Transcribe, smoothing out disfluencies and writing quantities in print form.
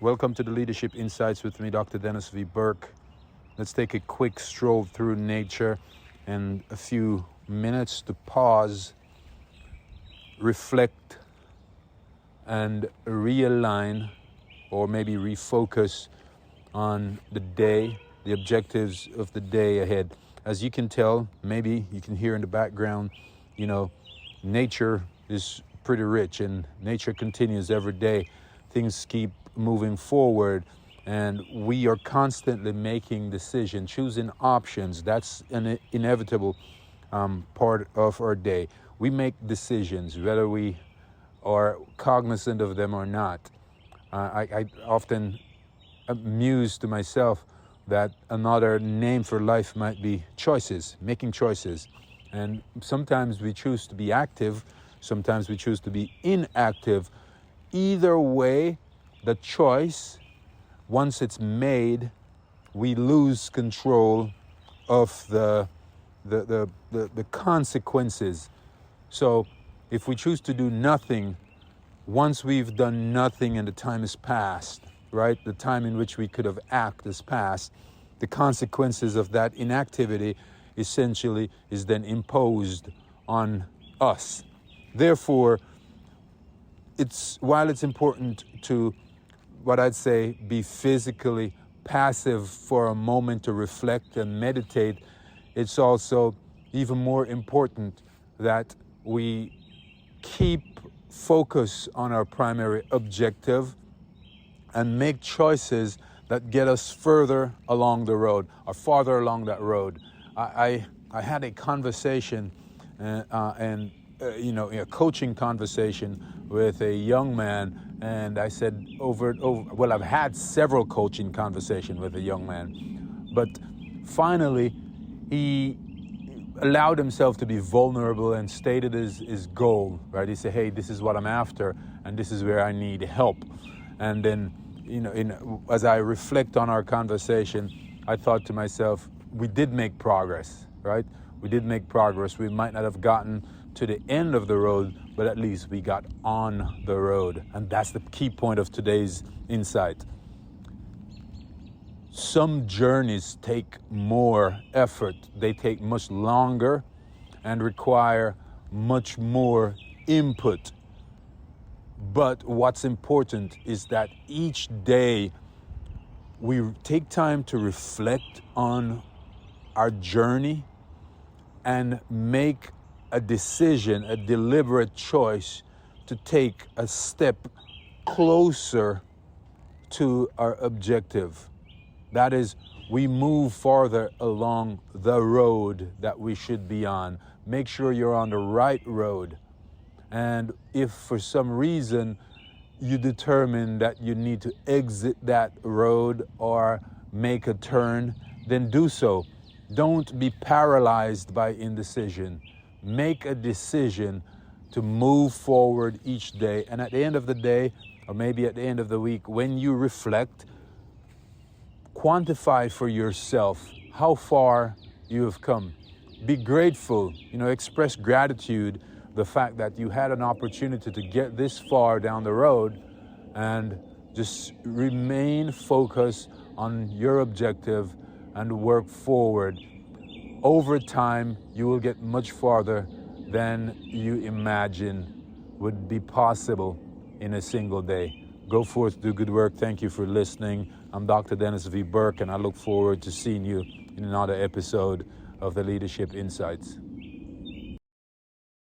Welcome to the Leadership Insights with me, Dr. Dennis V. Burke. Let's take a quick stroll through nature and a few minutes to pause, reflect, and realign or maybe refocus on the day, the objectives of the day ahead. As you can tell, maybe you can hear in the background, nature is pretty rich and nature continues every day. Things keep moving forward and we are constantly making decisions, choosing options. That's an inevitable part of our day. We make decisions whether we are cognizant of them or not. I often amuse to myself that another name for life might be choices, making choices. And sometimes we choose to be active, sometimes we choose to be inactive. Either way, the choice, once it's made, we lose control of the consequences. So if we choose to do nothing, once we've done nothing and the time has passed, right? The time in which we could have acted has passed. The consequences of that inactivity essentially is then imposed on us. Therefore, while it's important to, what I'd say, be physically passive for a moment to reflect and meditate, it's also even more important that we keep focus on our primary objective and make choices that get us further along the road or farther along that road. I had a conversation a coaching conversation with a young man, and I said I've had several coaching conversations with a young man, but finally he allowed himself to be vulnerable and stated his goal, right? He said, hey, this is what I'm after and this is where I need help. And then, as I reflect on our conversation, I thought to myself, we did make progress, right? We did make progress. We might not have gotten to the end of the road, but at least we got on the road. And that's the key point of today's insight. Some journeys take more effort. They take much longer and require much more input. But what's important is that each day we take time to reflect on our journey and make a decision, a deliberate choice to take a step closer to our objective. That is, we move farther along the road that we should be on. Make sure you're on the right road. And if for some reason you determine that you need to exit that road or make a turn, then do so. Don't be paralyzed by indecision. Make a decision to move forward each day. And at the end of the day, or maybe at the end of the week, when you reflect, quantify for yourself how far you have come. Be grateful, express gratitude, the fact that you had an opportunity to get this far down the road, and just remain focused on your objective and work forward. Over time, you will get much farther than you imagine would be possible in a single day. Go forth, do good work. Thank you for listening. I'm Dr. Dennis V. Burke, and I look forward to seeing you in another episode of the Leadership Insights.